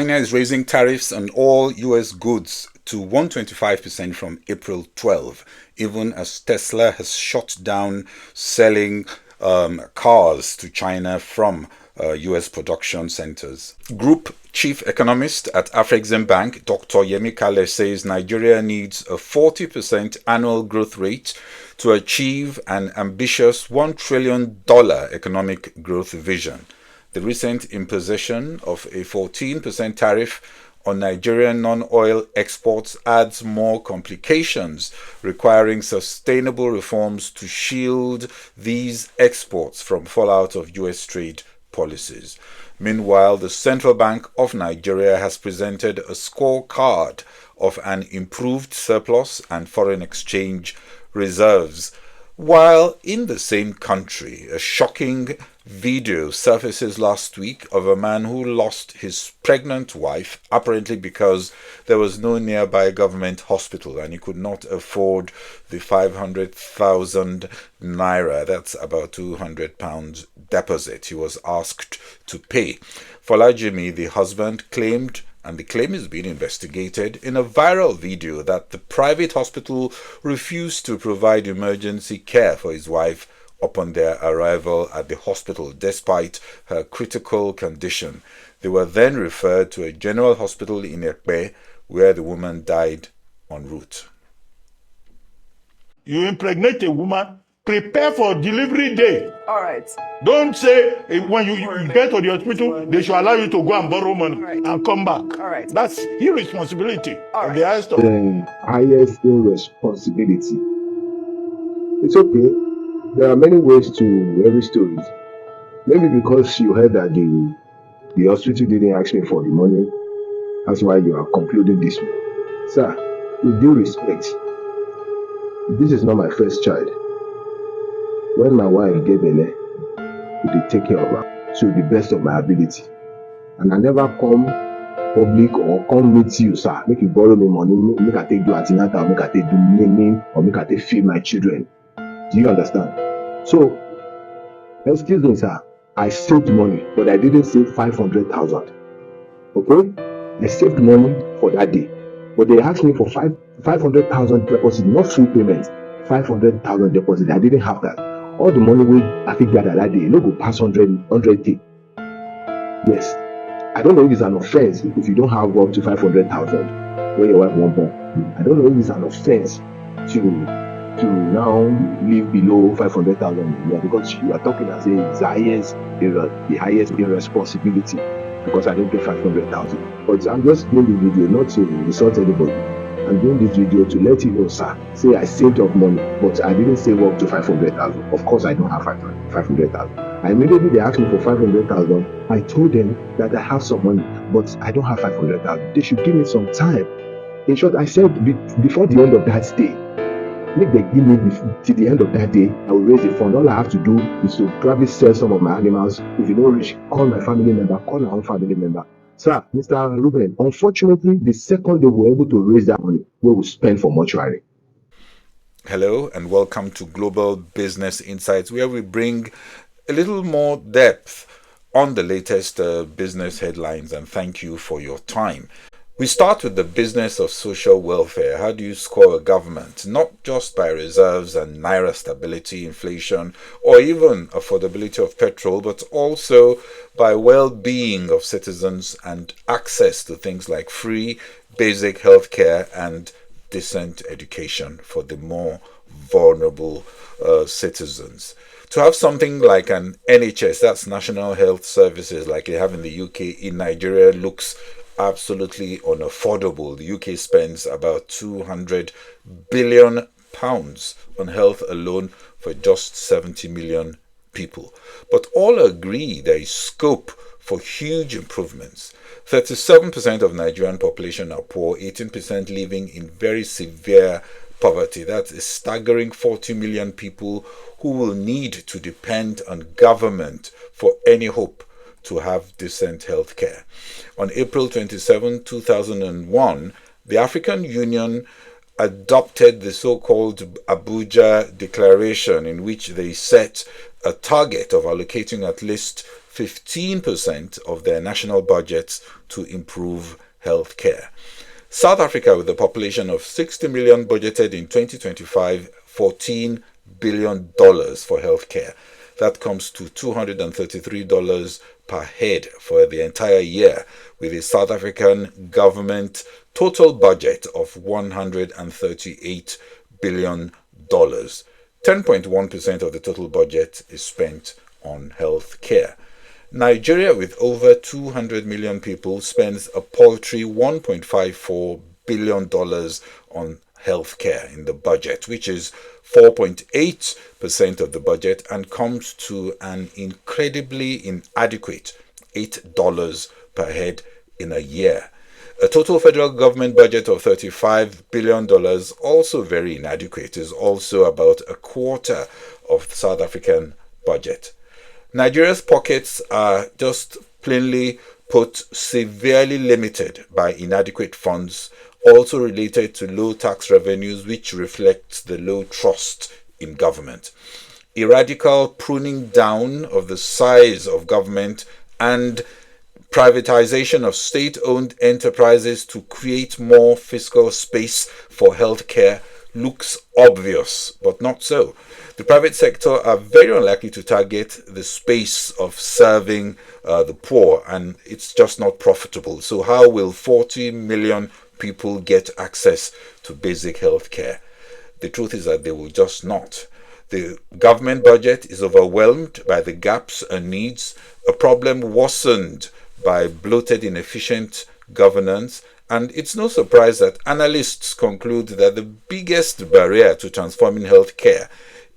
China is raising tariffs on all US goods to 125% from April 12, even as Tesla has shut down selling cars to China from US production centers. Group Chief Economist at Afrexim Bank, Dr. Yemi Kale, says Nigeria needs a 40% annual growth rate to achieve an ambitious $1 trillion economic growth vision. The recent imposition of a 14% tariff on Nigerian non-oil exports adds more complications, requiring sustainable reforms to shield these exports from fallout of US trade policies. Meanwhile, the Central Bank of Nigeria has presented a scorecard of an improved surplus and foreign exchange reserves. While in the same country, a shocking video surfaces last week of a man who lost his pregnant wife, apparently because there was no nearby government hospital and he could not afford the 500,000 naira, that's about £200 deposit he was asked to pay. Folajimi, the husband, claimed, and the claim is being investigated, in a viral video that the private hospital refused to provide emergency care for his wife upon their arrival at the hospital despite her critical condition. They were then referred to a general hospital in Ekpe, where the woman died en route. You impregnate a woman, prepare for delivery day. All right. Don't say when you get to the hospital, they should allow you to go and borrow money and come back. All right. That's irresponsibility of the highest of the highest irresponsibility. It's okay. There are many ways to every story. Maybe because you heard that the hospital didn't ask me for the money, that's why you are concluding this way. Sir, with due respect, this is not my first child. When my wife gave birth, we did take care of her to the best of my ability. And I never come public or come meet you, sir, make you borrow me money, make I take do antenatal, make I take do naming, or make I take feed my children. Do you understand? So, excuse me, sir, I saved money, but I didn't save 500,000. Okay? I saved money for that day. But they asked me for 500,000 deposit, not full payment. 500,000 deposit. I didn't have that. All the money we I think that day, no go pass 100K. Yes. I don't know if it's an offense if you don't have up to 500,000 when your wife won't born. I don't know if it's an offense to now live below 500,000 because you are talking as the highest irresponsibility because I don't get 500,000. But I'm just doing the video not to insult anybody. I'm doing this video to let you know, sir. Say I saved up money, but I didn't save up to 500,000. Of course, I don't have 500,000. Immediately they asked me for 500,000. I told them that I have some money, but I don't have 500,000. They should give me some time. In short, I said before the end of that day, make they give me till the end of that day, I will raise the fund. All I have to do is to probably sell some of my animals. If you don't reach, call my family member, call my own family member. Sir, Mr. Ruben, unfortunately, the second they were able to raise that money, we will spend for mortuary. Hello and welcome to Global Business Insights, where we bring a little more depth on the latest business headlines, and thank you for your time. We start with the business of social welfare. How do you score a government? Not just by reserves and naira stability, inflation, or even affordability of petrol, but also by well-being of citizens and access to things like free, basic healthcare and decent education for the more vulnerable citizens. To have something like an NHS, that's National Health Services, like they have in the UK, in Nigeria, looks absolutely unaffordable. The UK spends about £200 billion on health alone for just 70 million people. But all agree there is scope for huge improvements. 37% of Nigerian population are poor, 18% living in very severe poverty. That's a staggering 40 million people who will need to depend on government for any hope to have decent health care. On April 27, 2001, the African Union adopted the so-called Abuja Declaration, in which they set a target of allocating at least 15% of their national budgets to improve health care. South Africa, with a population of 60 million, budgeted in 2025 $14 billion for health care. That comes to $233 per head for the entire year, with a South African government total budget of $138 billion. 10.1% of the total budget is spent on health care. Nigeria, with over 200 million people, spends a paltry $1.54 billion on health care in the budget, which is 4.8% of the budget, and comes to an incredibly inadequate $8 per head in a year. A total federal government budget of $35 billion, also very inadequate, is also about a quarter of the South African budget. Nigeria's pockets are just plainly put severely limited by inadequate funds, also related to low tax revenues, which reflects the low trust in government. A radical pruning down of the size of government and privatization of state-owned enterprises to create more fiscal space for healthcare looks obvious, but not so. The private sector are very unlikely to target the space of serving the poor, and it's just not profitable. So how will 40 million people get access to basic health care? The truth is that they will just not. The government budget is overwhelmed by the gaps and needs, a problem worsened by bloated, inefficient governance, and it's no surprise that analysts conclude that the biggest barrier to transforming healthcare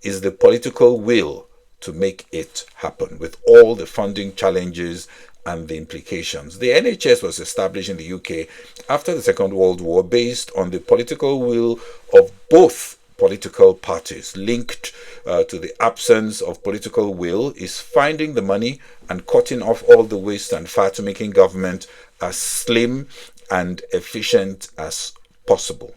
is the political will to make it happen, with all the funding challenges and the implications. The NHS was established in the UK after the Second World War based on the political will of both political parties. Linked to the absence of political will is finding the money and cutting off all the waste and fat, to making government as slim and efficient as possible.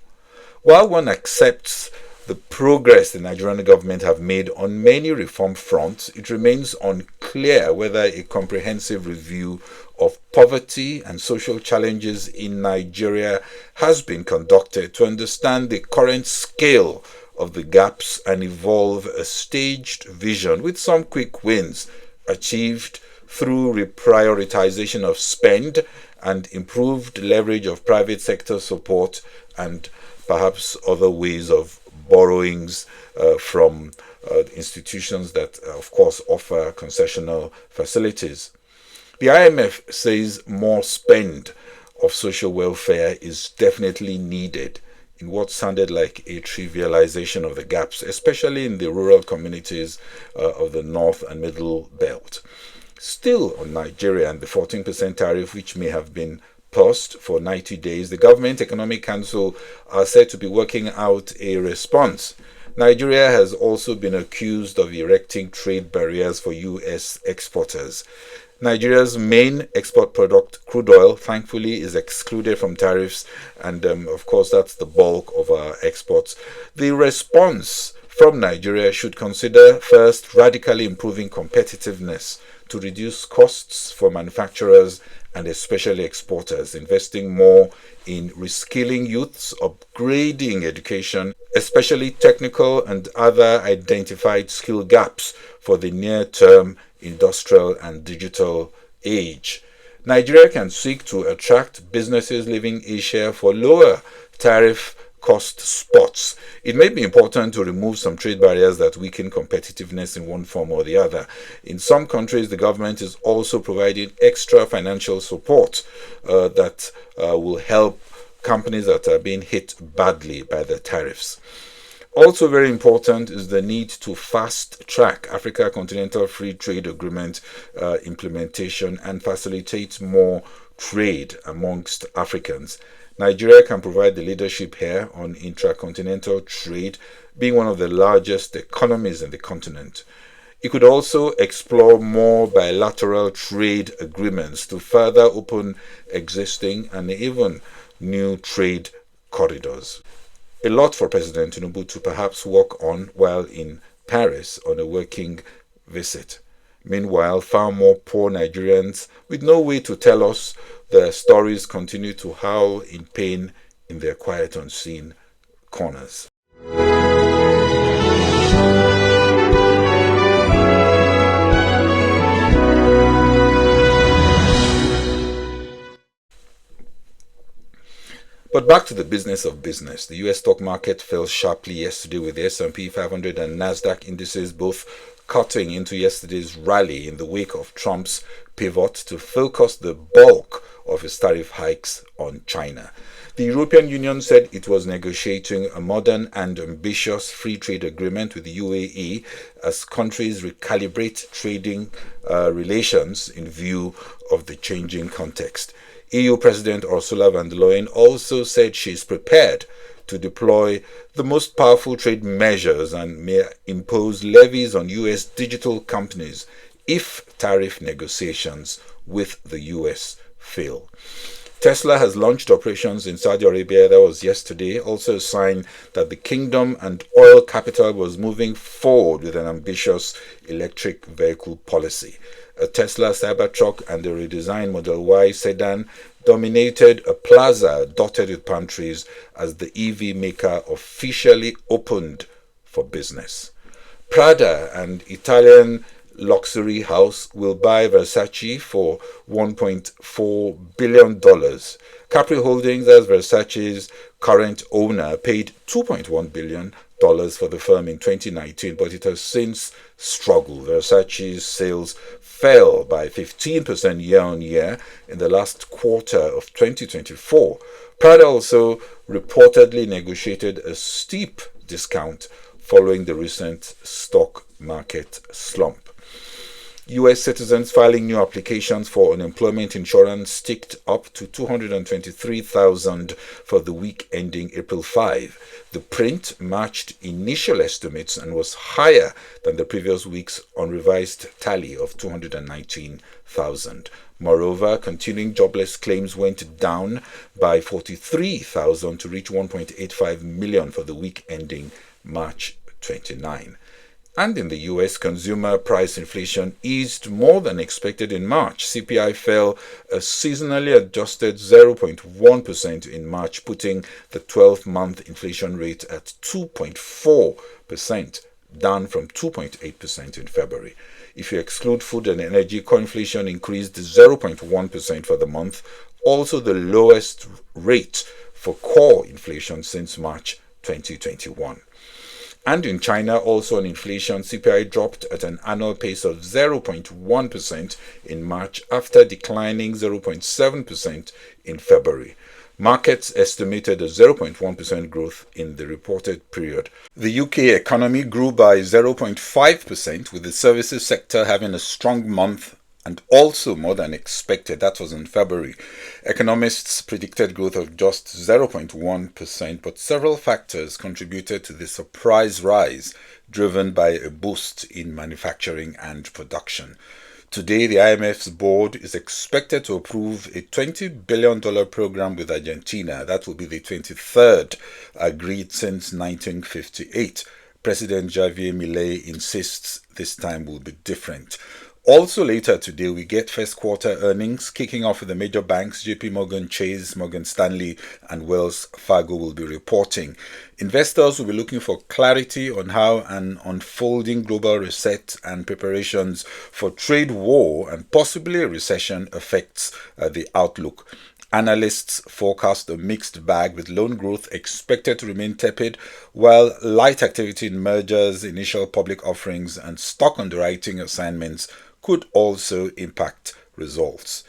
While one accepts the progress the Nigerian government have made on many reform fronts, it remains unclear whether a comprehensive review of poverty and social challenges in Nigeria has been conducted to understand the current scale of the gaps and evolve a staged vision with some quick wins achieved through reprioritization of spend and improved leverage of private sector support, and perhaps other ways of borrowings from institutions that, of course, offer concessional facilities. The IMF says more spend of social welfare is definitely needed in what sounded like a trivialization of the gaps, especially in the rural communities of the North and Middle Belt. Still on Nigeria and the 14% tariff, which may have been paused for 90 days, the Government Economic Council are said to be working out a response. Nigeria has also been accused of erecting trade barriers for US exporters. Nigeria's main export product, crude oil, thankfully is excluded from tariffs, and of course that's the bulk of our exports. The response from Nigeria should consider first radically improving competitiveness to reduce costs for manufacturers and especially exporters, investing more in reskilling youths, upgrading education, especially technical and other identified skill gaps for the near-term industrial and digital age. Nigeria can seek to attract businesses living Asia for lower tariff cost spots. It may be important to remove some trade barriers that weaken competitiveness in one form or the other. In some countries, the government is also providing extra financial support that will help companies that are being hit badly by the tariffs. Also very important is the need to fast-track Africa Continental Free Trade Agreement implementation and facilitate more trade amongst Africans. Nigeria can provide the leadership here on intracontinental trade, being one of the largest economies in the continent. It could also explore more bilateral trade agreements to further open existing and even new trade corridors. A lot for President Tinubu to perhaps work on while in Paris on a working visit. Meanwhile, far more poor Nigerians with no way to tell us their stories continue to howl in pain in their quiet, unseen corners. But back to the business of business. The US stock market fell sharply yesterday with the S&P 500 and Nasdaq indices both cutting into yesterday's rally in the wake of Trump's pivot to focus the bulk of his tariff hikes on China. The European Union said it was negotiating a modern and ambitious free trade agreement with the UAE as countries recalibrate trading relations in view of the changing context. EU President Ursula von der Leyen also said she is prepared to deploy the most powerful trade measures and may impose levies on US digital companies if tariff negotiations with the US fail. Tesla has launched operations in Saudi Arabia. That was yesterday, also a sign that the kingdom and oil capital was moving forward with an ambitious electric vehicle policy. A Tesla Cybertruck and a redesigned Model Y sedan dominated a plaza dotted with palm trees as the EV maker officially opened for business. Prada, an Italian luxury house, will buy Versace for $1.4 billion. Capri Holdings, as Versace's current owner, paid $2.1 billion for the firm in 2019, but it has since struggled. Versace's sales fell by 15% year-on-year in the last quarter of 2024. Prada also reportedly negotiated a steep discount following the recent stock market slump. US citizens filing new applications for unemployment insurance ticked up to 223,000 for the week ending April 5. The print matched initial estimates and was higher than the previous week's unrevised tally of 219,000. Moreover, continuing jobless claims went down by 43,000 to reach 1.85 million for the week ending March 29. And in the US, consumer price inflation eased more than expected in March. CPI fell a seasonally adjusted 0.1% in March, putting the 12-month inflation rate at 2.4%, down from 2.8% in February. If you exclude food and energy, core inflation increased 0.1% for the month, also the lowest rate for core inflation since March 2021. And in China, also on inflation, CPI dropped at an annual pace of 0.1% in March after declining 0.7% in February. Markets estimated a 0.1% growth in the reported period. The UK economy grew by 0.5%, with the services sector having a strong month and also more than expected. That was in February. Economists predicted growth of just 0.1%, but several factors contributed to the surprise rise, driven by a boost in manufacturing and production. Today, the IMF's board is expected to approve a $20 billion program with Argentina. That will be the 23rd agreed since 1958. President Javier Milei insists this time will be different. Also later today, we get first quarter earnings kicking off with the major banks. JP Morgan Chase, Morgan Stanley, and Wells Fargo will be reporting. Investors will be looking for clarity on how an unfolding global reset and preparations for trade war and possibly a recession affects the outlook. Analysts forecast a mixed bag, with loan growth expected to remain tepid, while light activity in mergers, initial public offerings, and stock underwriting assignments could also impact results.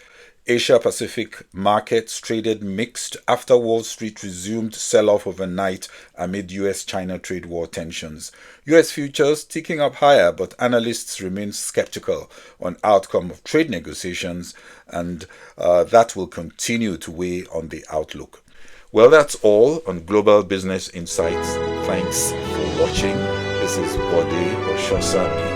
Asia Pacific markets traded mixed after Wall Street resumed sell-off overnight amid US-China trade war tensions. US futures ticking up higher, but analysts remain skeptical on outcome of trade negotiations, and that will continue to weigh on the outlook. Well, that's all on Global Business Insights. Thanks for watching. This is Bode Oshosami.